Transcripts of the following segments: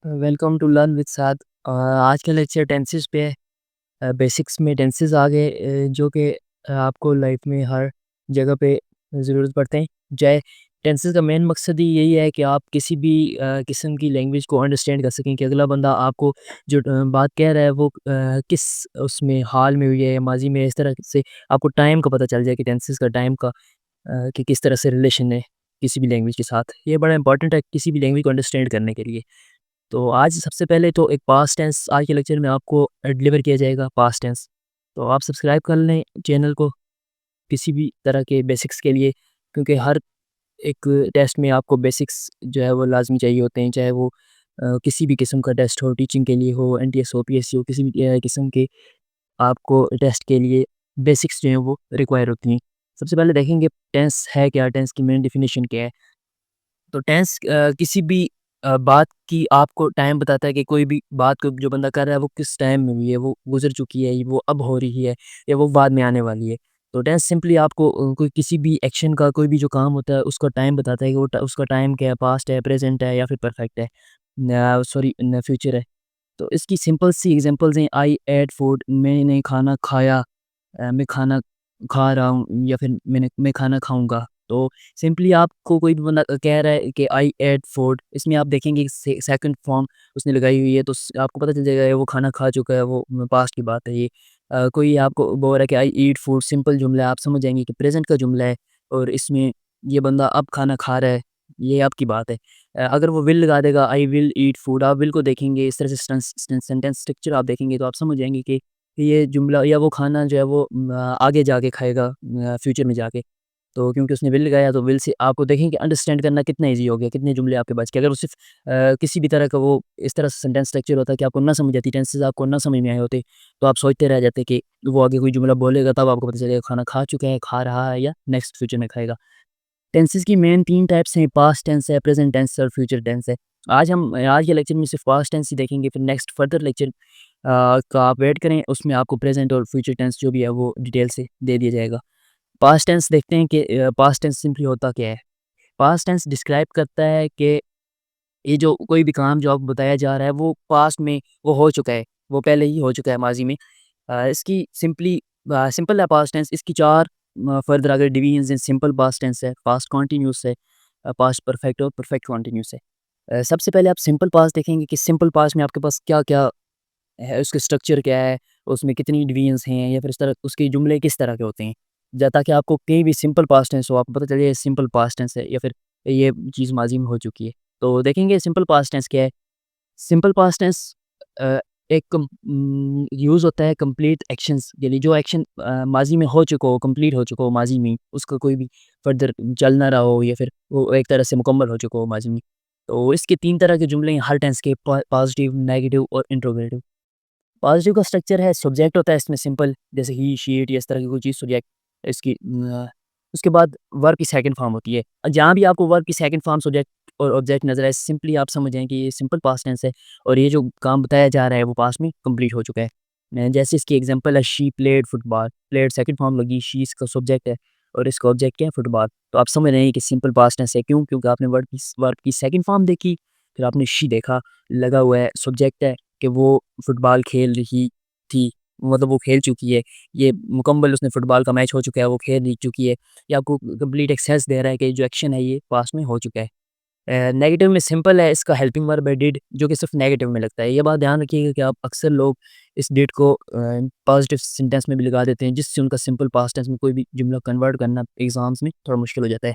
Welcome to learn with साद। आज का lecture tenses पे है। बेसिक्स में टेंसेस आ गए जो कि आपको लाइफ में हर जगह पे ज़रूरत पड़ते हैं। चाहे टेंसेस का मेन मकसद ही यही है कि आप किसी भी किस्म की लैंग्वेज को अंडरस्टैंड कर सकें कि अगला बंदा आपको जो बात कह रहा है वो किस उसमें हाल में हुई है या माजी में है। इस तरह से आपको टाइम का पता चल जाए कि टेंसेस का टाइम का कि किस तरह से रिलेशन है किसी भी लैंग्वेज के साथ। ये बड़ा इंपॉर्टेंट है किसी भी लैंग्वेज को अंडरस्टैंड करने के लिए। तो आज सबसे पहले तो एक पास्ट टेंस आज के लेक्चर में आपको डिलीवर किया जाएगा पास्ट टेंस। तो आप सब्सक्राइब कर लें चैनल को किसी भी तरह के बेसिक्स के लिए, क्योंकि हर एक टेस्ट में आपको बेसिक्स जो है वो लाज़मी चाहिए होते हैं, चाहे वो किसी भी किस्म का टेस्ट हो, टीचिंग के लिए हो, एनटीएस हो, पीएससी हो, किसी भी किस्म के आपको टेस्ट के लिए बेसिक्स जो हैं वो रिक्वायर होती हैं। सबसे पहले देखेंगे टेंस है क्या, टेंस की मेन डेफिनेशन क्या है। तो टेंस किसी भी बात की आपको टाइम बताता है कि कोई भी बात को जो बंदा कर रहा है वो किस टाइम में हुई है, वो गुज़र चुकी है, वो अब हो रही है या वो बाद में आने वाली है। तो टेंस सिंपली आपको कोई किसी भी एक्शन का कोई भी जो काम होता है उसका टाइम बताता है कि वो उसका टाइम क्या है, पास्ट है, प्रेज़ेंट है या फिर परफेक्ट है। न सॉरी न फ्यूचर है। तो इसकी सिंपल सी एग्ज़ाम्पल्स हैं, आई एट फूड, मैंने खाना खाया, मैं खाना खा रहा हूँ या फिर मैं खाना खाऊँगा। तो सिंपली आपको कोई भी बंदा कह रहा है कि आई एट फूड, इसमें आप देखेंगे से सेकंड फॉर्म उसने लगाई हुई है, तो आपको पता चल जाएगा ये वो खाना खा चुका है, वो पास्ट की बात है ये। कोई आपको बोल रहा है कि आई ईट फूड, सिंपल जुमला है, आप समझ जाएंगे कि प्रेजेंट का जुमला है और इसमें ये बंदा अब खाना खा रहा है, ये आपकी बात है। अगर वो विल लगा देगा आई विल ईट फूड, आप विल को देखेंगे इस तरह से सेंटेंस स्ट्रक्चर आप देखेंगे तो आप समझ जाएंगे कि ये जुमला या वो खाना जो है वो आगे जाके खाएगा फ्यूचर में जाके। तो क्योंकि उसने विल लगाया तो विल से आपको देखें कि अंडरस्टैंड करना कितना ईज़ी हो गया, कितने जुमले आपके बच गए। अगर वो सिर्फ़ किसी भी तरह का वो इस तरह से सेंटेंस स्ट्रक्चर होता कि आपको ना समझ आती, टेंसेस आपको ना समझ में आए होते, तो आप सोचते रह जाते कि वो आगे कोई जुमला बोलेगा तब आपको पता चलेगा खाना खा चुका है, खा रहा है या नेक्स्ट फ्यूचर में खाएगा। टेंसेस की मेन 3 टाइप्स हैं, पास्ट टेंस है, प्रेज़ेंट टेंस है और फ्यूचर टेंस है। आज के लेक्चर में सिर्फ़ पास्ट टेंस ही देखेंगे, फिर नेक्स्ट फर्दर लेक्चर का आप वेट करें, उसमें आपको प्रेज़ेंट और फ्यूचर टेंस जो भी है वो डिटेल से दे दिया जाएगा। पास्ट टेंस देखते हैं कि पास्ट टेंस सिंपली होता क्या है? पास्ट टेंस डिस्क्राइब करता है कि ये जो कोई भी काम जो आपको बताया जा रहा है वो पास्ट में वो हो चुका है, वो पहले ही हो चुका है माज़ी में। इसकी सिंपल है पास्ट टेंस, इसकी 4 फर्दर अगर डिवीजन्स हैं, सिंपल पास्ट टेंस है, पास्ट कंटीन्यूअस है, पास्ट परफेक्ट और परफेक्ट कंटीन्यूअस है। सबसे पहले आप सिंपल पास्ट देखेंगे कि सिंपल पास्ट में आपके पास क्या-क्या है, उसके स्ट्रक्चर क्या है, उसमें कितनी डिवीजन्स हैं या फिर इस तरह उसके जुमले किस तरह के होते हैं। ताकि आपको कहीं भी सिंपल पास्ट टेंस हो, आपको पता चले ये सिंपल पास्ट टेंस है या फिर ये चीज़ माज़ी में हो चुकी है। तो देखेंगे सिंपल पास्ट टेंस क्या है? सिंपल पास्ट टेंस अ, एक यूज़ होता है कंप्लीट एक्शंस के लिए, जो एक्शन माज़ी में हो चुका हो, कंप्लीट हो चुका हो माज़ी में, उसका कोई भी फर्दर चल ना रहा हो या फिर वो एक तरह से मुकम्मल हो चुका हो माज़ी में। तो इसके 3 तरह के जुमले हैं हर टेंस के, पॉजिटिव, नेगेटिव और इंट्रोगेटिव। पॉज़िटिव का स्ट्रक्चर है, सब्जेक्ट होता है इसमें सिंपल, जैसे ही, शी, इट या इस तरह की कोई चीज़ सब्जेक्ट इसकी उसके बाद वर्ब की सेकंड फॉर्म होती है। जहाँ भी आपको वर्ब की सेकंड फॉर्म सब्जेक्ट और ऑब्जेक्ट नज़र आए, सिंपली आप समझ जाएँ कि ये सिंपल पास्ट टेंस है और ये जो काम बताया जा रहा है वो पास्ट में कंप्लीट हो चुका है। जैसे इसकी एग्ज़ाम्पल है, she played football, played second form लगी, शी इसका सब्जेक्ट है और इसका ऑब्जेक्ट क्या है, फुटबॉल। तो आप समझ रहे हैं कि सिंपल पास्ट टेंस है, क्यों? क्योंकि आपने वर्ब की सेकंड फॉर्म देखी, फिर आपने शी देखा, लगा हुआ है, सब्जेक्ट है कि वो फुटबॉल खेल रही थी, मतलब वो खेल चुकी है। ये मुकम्मल उसने फुटबॉल का मैच हो चुका है, वो खेल ही चुकी है। ये आपको कंप्लीट एक्सेस दे रहा है कि जो एक्शन है ये पास्ट में हो चुका है। नेगेटिव में सिंपल है, इसका हेल्पिंग वर्ब है डिड, जो कि सिर्फ़ नेगेटिव में लगता है। ये बात ध्यान रखिएगा कि आप अक्सर लोग इस डिड को पॉज़िटिव सेंटेंस में भी लगा देते हैं, जिससे उनका सिंपल पास्ट टेंस में कोई भी जुमला कन्वर्ट करना एग्ज़ाम्स में थोड़ा मुश्किल हो जाता है।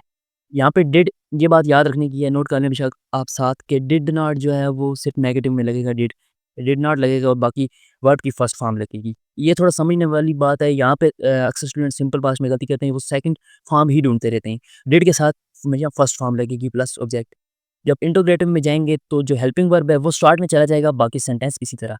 यहाँ पे डिड, ये बात याद रखने की है, नोट कर लें बेशक आप साथ कि डिड नॉट जो है वो सिर्फ़ नेगेटिव में लगेगा, डिड नॉट लगेगा और बाकी वर्ब की फर्स्ट फॉर्म लगेगी। ये थोड़ा समझने वाली बात है, यहाँ पे अक्सर स्टूडेंट सिंपल पास्ट में गलती करते हैं, वो सेकंड फॉर्म ही ढूँढते रहते हैं। डिड के साथ हमेशा फर्स्ट फॉर्म लगेगी प्लस ऑब्जेक्ट। जब इंटीग्रेटिव में जाएँगे तो जो हेल्पिंग वर्ब है वो स्टार्ट में चला जाएगा, बाकी सेंटेंस इसी तरह।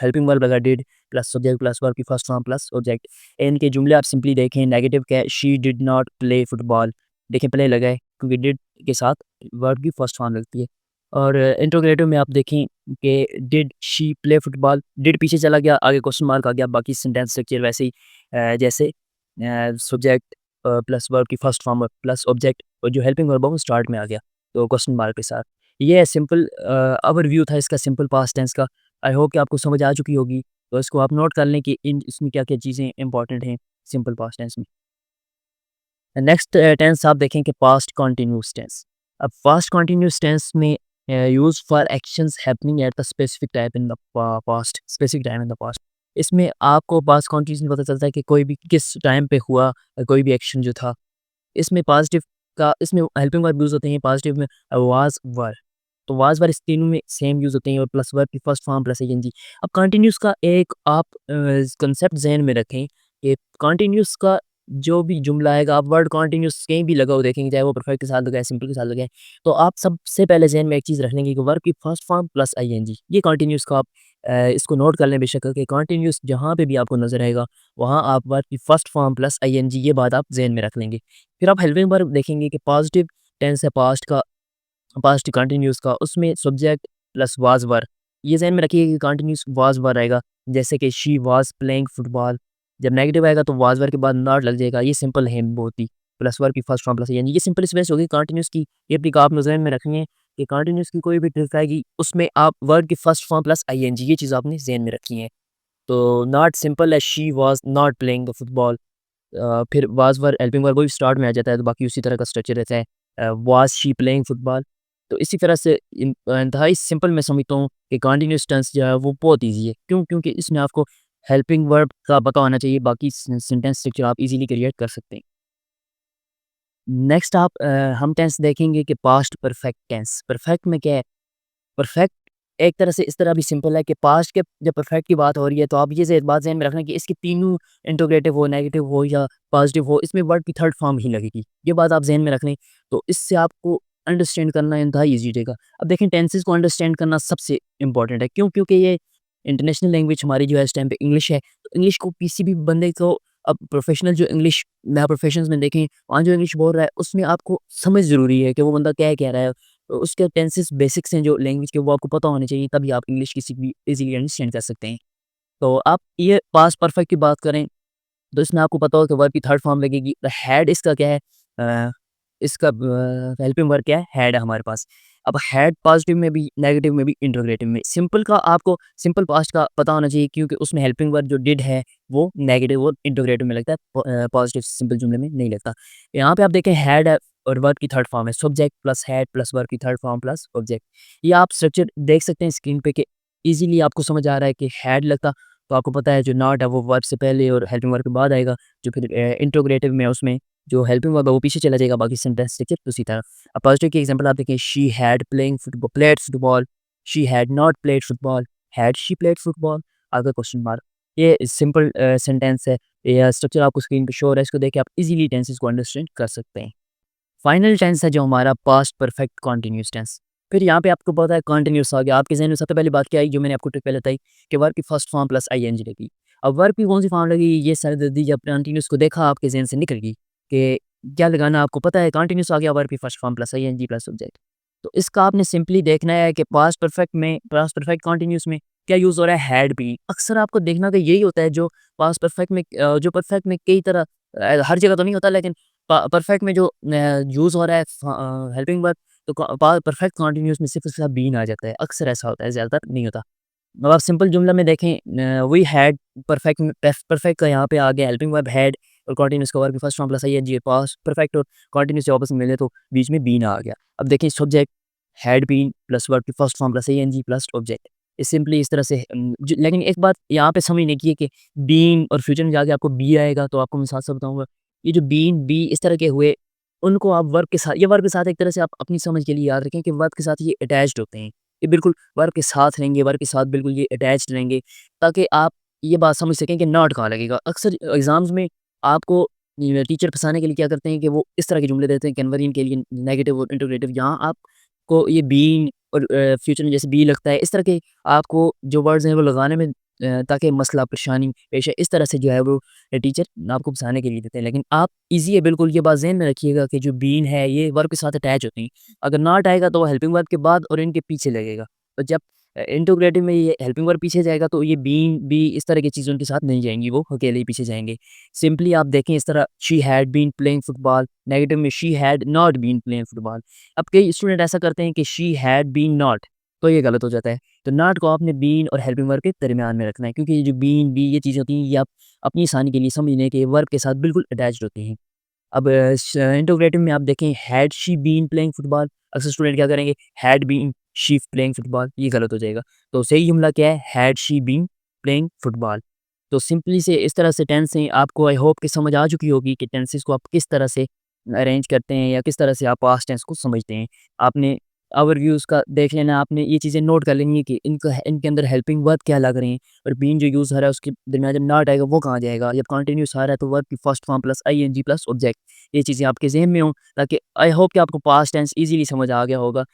हेल्पिंग वर्ब लगा did plus subject plus verb की फर्स्ट फॉर्म प्लस ऑब्जेक्ट। इनके जुमले आप सिंपली देखें, नेगेटिव क्या है, she did not play football. देखिए प्ले लगा है क्योंकि डिड के साथ वर्ब की फर्स्ट फॉर्म लगती है। और इंटीग्रेटिव में आप देखें कि did she play football, did पीछे चला गया, आगे क्वेश्चन मार्क आ गया, बाकी सेंटेंस स्ट्रक्चर वैसे ही जैसे सब्जेक्ट प्लस वर्ब की फर्स्ट फॉर्म प्लस ऑब्जेक्ट और जो हेल्पिंग वर्ब है वो स्टार्ट में आ गया, तो क्वेश्चन मार्क के साथ। ये सिंपल ओवरव्यू था इसका सिंपल पास्ट टेंस का। आई होप कि आपको समझ आ चुकी होगी। तो इसको आप नोट कर लें कि इन इसमें क्या-क्या चीज़ें इंपॉर्टेंट हैं सिंपल पास्ट टेंस में। नेक्स्ट टेंस आप देखें कि पास्ट कंटीन्यूअस टेंस। अब पास्ट कंटीन्यूअस टेंस में use for actions happening at the specific time in the past, specific time in the past. इसमें आपको पास्ट कंटीन्यूअस में पता चलता है कि कोई भी किस टाइम पे हुआ, कोई भी एक्शन जो था। इसमें पॉज़िटिव का इसमें हेल्पिंग वर्ब यूज़ होते हैं पॉज़िटिव में वाज़, वर। तो वाज़, वर इस तीनों में सेम यूज़ होते हैं और प्लस वर्ब की फर्स्ट फॉर्म प्लस आईएनजी। अब कंटीन्यूअस का एक आप कांसेप्ट ज़हन में रखें कि कंटीन्यूअस का जो भी जुमला आएगा, आप वर्ड कंटीन्यूअस कहीं भी लगा हो देखेंगे, चाहे वो परफेक्ट के साथ लगाएँ, सिंपल के साथ लगाएँ, तो आप सबसे पहले ज़हन में एक चीज़ रख लेंगे कि वर्ब की फर्स्ट फॉर्म प्लस आईएनजी। ये कंटीन्यूअस का आप इसको नोट कर लें बेशक कि कंटीन्यूअस जहाँ पे भी आपको नज़र आएगा, वहाँ आप वर्ब की फर्स्ट फॉर्म प्लस आईएनजी ये बात आप ज़हन में रख लेंगे। फिर आप हेल्पिंग वर्ब देखेंगे कि पॉजिटिव टेंस है पास्ट का, पास्ट कंटिन्यूअस का, उसमें सब्जेक्ट प्लस वाज़ वर। ये ज़हन में रखिए कि कंटिन्यूअस वाज़ वर आएगा, जैसे कि शी वाज़ प्लेइंग फुटबॉल। जब नेगेटिव आएगा तो वाज़ वर के बाद नॉट लग जाएगा, ये सिंपल है बहुत ही। प्लस वर्ब की फर्स्ट फॉर्म प्लस यानी ये सिंपल स्पेस होगी कंटिन्यूअस की। ये ट्रिक आपने ज़हन में रखनी है कि कंटिन्यूअस की कोई भी ट्रिक आएगी, उसमें आप वर्ब की फर्स्ट फॉर्म प्लस आईएनजी ये चीज़ आपने ज़हन में रखनी है। तो नॉट सिंपल है she was not playing the football. फिर वाज़ वर हेल्पिंग वर्ब वो भी स्टार्ट में आ जाता है, तो बाकी उसी तरह का स्ट्रक्चर रहता है। Was she playing football. तो इसी तरह से इंतहाई सिंपल मैं समझता हूँ कि कंटीन्यूअस टेंस जो है वो बहुत ईज़ी है। क्यों? क्योंकि इसमें आपको हेल्पिंग वर्ब का पता होना चाहिए, बाकी सेंटेंस स्ट्रक्चर आप ईज़िली क्रिएट कर सकते हैं। नेक्स्ट आप हम टेंस देखेंगे कि पास्ट परफेक्ट टेंस। परफेक्ट में क्या है? परफेक्ट एक तरह से इस तरह भी सिंपल है कि पास्ट के जब परफेक्ट की बात हो रही है तो आप ये बात ज़हन में रखना कि इसके तीनों इंटीग्रेटिव हो, नेगेटिव हो या पॉजिटिव हो, इसमें वर्ड की थर्ड फॉर्म ही लगेगी। ये बात आप ज़हन में रख लें, तो इससे आपको अंडरस्टैंड करना इंतहाई ईज़ी रहेगा। अब देखें टेंसेस को अंडरस्टैंड करना सबसे इम्पोर्टेंट है। क्यों? क्योंकि ये इंटरनेशनल लैंग्वेज हमारी जो है इस टाइम पे इंग्लिश है। तो इंग्लिश को किसी भी बंदे को अब प्रोफेशनल जो इंग्लिश नया प्रोफेशंस में देखें, वहाँ जो इंग्लिश बोल रहा है उसमें आपको समझ ज़रूरी है कि वो बंदा क्या कह रहा है। उसके टेंसेस बेसिक्स हैं जो लैंग्वेज के वो आपको पता होने चाहिए, तभी आप इंग्लिश किसी भी ईज़िली अंडरस्टैंड कर सकते हैं। तो आप ये पास्ट परफेक्ट की बात करें, तो इसमें आपको पता हो कि वर्ब की थर्ड फॉर्म लगेगी। हैड इसका क्या है? अ, इसका हेल्पिंग वर्ब क्या है? हैड है हमारे पास। अब हैड पॉजिटिव में भी, नेगेटिव में भी, इंटरोगेटिव में। सिंपल का आपको सिंपल पास्ट का पता होना चाहिए क्योंकि उसमें हेल्पिंग वर्ब जो डिड है वो नेगेटिव और इंटरोगेटिव में लगता है, पॉजिटिव सिंपल जुमले में नहीं लगता। यहाँ पे आप देखें हैड है और वर्ब की थर्ड फॉर्म है subject plus had plus verb की थर्ड फॉर्म प्लस ऑब्जेक्ट। ये आप स्ट्रक्चर देख सकते हैं स्क्रीन पे कि ईज़िली आपको समझ आ रहा है कि हैड लगता, तो आपको पता है जो नॉट है वो वर्ब से पहले और हेल्पिंग वर्ब के बाद आएगा, जो फिर इंट्रोगेटिव में उसमें जो हेल्पिंग वर्ब है वो पीछे चला जाएगा, बाकी सेंटेंस स्ट्रक्चर उसी तरह। अब पॉजिटिव की एग्जांपल आप देखिए she had played football, she had not played football, had she played football, आगे क्वेश्चन मार्क। ये सिंपल सेंटेंस है, ये स्ट्रक्चर आपको स्क्रीन पे शो हो रहा है, इसको देख के आप इजीली टेंसेस को अंडरस्टैंड कर सकते हैं। फाइनल टेंस है जो हमारा पास्ट परफेक्ट कंटीन्यूअस टेंस। फिर यहाँ पे आपको पता है कंटीन्यूअस आ गया, आपके ज़हन में सबसे पहली बात क्या आई जो मैंने आपको ट्रिक पहले बताई कि वर्ब की फर्स्ट फॉर्म प्लस आईएनजी लगी। अब वर्ब की कौन सी फॉर्म लगी, ये सरदर्दी जब कंटीन्यूअस को देखा आपके ज़हन से निकल गई कि क्या लगाना, आपको पता है कंटीन्यूअस आ गया वर्ब की first form plus ING plus subject. तो इसका आपने सिंपली देखना है कि पास्ट परफेक्ट कंटीन्यूअस में क्या यूज़ हो रहा है, हैड बीन। अक्सर आपको देखना कि यही होता है जो पास्ट परफेक्ट में जो परफेक्ट में कई तरह हर जगह तो नहीं होता, लेकिन परफेक्ट में जो यूज़ हो रहा है हेल्पिंग वर्ब, तो परफेक्ट कंटीन्यूअस में सिर्फ उसके साथ बीन आ जाता है। अक्सर ऐसा होता है, ज़्यादातर नहीं होता। अब आप सिंपल जुमला में देखें, वी हैड परफेक्ट का यहाँ पे आ गया हेल्पिंग वर्ब हैड और कंटीन्यूअस का verb first form plus ING past perfect और कंटीन्यूअस से आपस में मिले तो बीच में बीन आ गया। अब देखिए subject had been plus verb की first form plus ING plus object. ये सिंपली इस तरह से लेकिन एक बात यहाँ पे समझने की है कि बीन और फ्यूचर में जाके आपको बी आएगा, तो आपको मैं साथ-साथ बताऊँगा। ये जो बीन, बी इस तरह के हुए, उनको आप वर्ब के साथ, ये वर्ब के साथ एक तरह से आप अपनी समझ के लिए याद रखें कि वर्ब के साथ ये अटैच्ड होते हैं। ये बिल्कुल वर्ब के साथ रहेंगे, वर्ब के साथ बिल्कुल ये अटैच्ड रहेंगे, ताकि आप ये बात समझ सकें कि नॉट कहाँ लगेगा। अक्सर एग्ज़ाम्स में आपको टीचर फँसाने के लिए क्या करते हैं कि वो इस तरह के जुमले देते हैं कन्वर्जन के लिए नेगेटिव और इंटीग्रेटिव, जहाँ आपको ये बीइंग और फ्यूचर में जैसे बी लगता है, इस तरह के आपको जो वर्ड्स हैं वो लगाने में ताकि मसला परेशानी पेश है, इस तरह से जो है वो टीचर आपको फँसाने के लिए देते हैं। लेकिन आप ईज़ी है बिल्कुल, ये बात ज़हन में रखिएगा कि जो बीन है ये वर्ब के साथ अटैच होती हैं। अगर नॉट आएगा तो वो हेल्पिंग वर्ब के बाद और इनके पीछे लगेगा। तो जब इंटीग्रेटिव में ये हेल्पिंग वर्ब पीछे जाएगा तो ये बीइंग भी इस तरह की चीज़ें उनके साथ नहीं जाएँगी, वो अकेले ही पीछे जाएँगे। सिंपली आप देखें इस तरह she had been playing football, negative में she had not been playing football. अब कई स्टूडेंट ऐसा करते हैं कि शी हैड बीन नॉट, तो ये गलत हो जाता है। तो नॉट को आपने बीन और हेल्पिंग वर्ब के दरमियान में रखना है क्योंकि ये जो बीन, बी ये चीज़ें होती हैं ये आप अपनी आसानी के लिए समझने के वर्ब के साथ बिल्कुल अटैच्ड होती हैं। अब इंटीग्रेटिव में आप देखें had she been playing football, अक्सर स्टूडेंट क्या करेंगे had been she playing football, ये गलत हो जाएगा। तो सही जुमला क्या है had she been playing football. तो सिंपली से इस तरह से टेंस हैं आपको आई होप कि समझ आ चुकी होगी कि टेंसेस को आप किस तरह से अरेंज करते हैं या किस तरह से आप पास्ट टेंस को समझते हैं। आपने ओवरव्यूज़ का देख लेना, आपने ये चीज़ें नोट कर लेनी है कि इनका इनके अंदर हेल्पिंग वर्ब क्या लग रहे हैं और बीन जो यूज़ हो रहा है उसके दरमियान जब नॉट आएगा वो कहाँ जाएगा। जब कंटिन्यूअस आ रहा है तो वर्ब की first form plus ING plus object, ये चीज़ें आपके ज़हन में हों ताकि आई होप कि आपको पास्ट टेंस ईज़िली समझ आ गया होगा।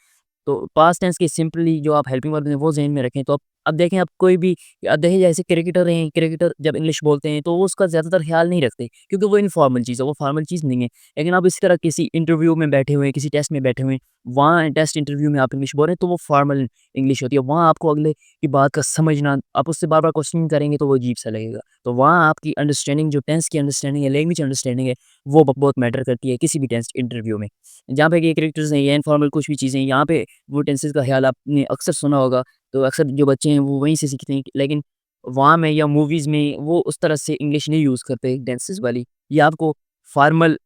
तो पास्ट टेंस के सिंपली जो आप हेल्पिंग वर्ब हैं वो ज़हन में रखें। तो अब देखें आप कोई भी देखिए जैसे क्रिकेटर हैं, क्रिकेटर जब इंग्लिश बोलते हैं तो वो उसका ज़्यादातर ख़्याल नहीं रखते क्योंकि वो इनफॉर्मल चीज़ है, वो फॉर्मल चीज़ नहीं है। लेकिन आप इसी तरह किसी इंटरव्यू में बैठे हुए हैं, किसी टेस्ट में बैठे हुए हैं, वहाँ टेस्ट इंटरव्यू में आप इंग्लिश बोल रहे हैं तो वो फॉर्मल इंग्लिश होती है। वहाँ आपको अगले की बात का समझना, आप उससे बार-बार क्वेश्चन करेंगे तो वो अजीब-सा लगेगा। तो वहाँ आपकी अंडरस्टैंडिंग जो टेंस की अंडरस्टैंडिंग है, लैंग्वेज अंडरस्टैंडिंग है, वो ब बहुत मैटर करती है किसी भी टेस्ट इंटरव्यू में। जहाँ पे ये कैरेक्टर्स हैं, ये इनफॉर्मल कुछ भी चीज़ें हैं, यहाँ पे वो टेंसेस का ख़्याल आपने अक्सर सुना होगा, तो अक्सर जो बच्चे हैं वो वहीं से सीखते हैं। लेकिन वहाँ में या मूवीज़ में वो उस तरह से इंग्लिश नहीं यूज़ करते टेंसेस वाली। ये आपको फॉर्मल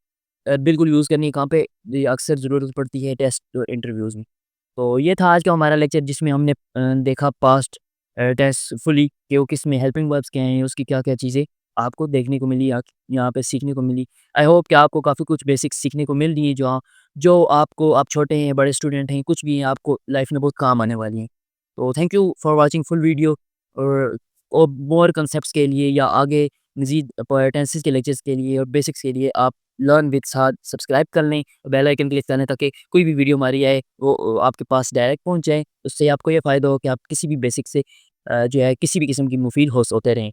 बिल्कुल यूज़ करनी है कहाँ पे, ये अक्सर ज़रूरत पड़ती है टेस्ट और इंटरव्यूज़ में। तो ये था आज का हमारा लेक्चर जिसमें हमने देखा पास्ट टेंस फुली कि वो किसमें हेल्पिंग वर्ब्स क्या हैं, उसकी क्या-क्या चीज़ें आपको देखने को मिली, यहाँ पे सीखने को मिली। आई होप कि आपको काफ़ी कुछ बेसिक्स सीखने को मिल रही है जो आपको, आप छोटे हैं, बड़े स्टूडेंट हैं, कुछ भी हैं, आपको लाइफ में बहुत काम आने वाली हैं। तो thank you for watching full video और मोर कांसेप्ट्स के लिए या आगे मज़ीद टेंसेस के लेक्चर्स के लिए और बेसिक्स के लिए आप लर्न विद साथ सब्सक्राइब कर लें, बेल आइकन क्लिक कर लें ताकि कोई भी वीडियो हमारी आए वो आपके पास डायरेक्ट पहुँच जाए। उससे आपको ये फ़ायदा हो कि आप किसी भी बेसिक से जो है किसी भी किस्म की मुफ़ीद होते रहें।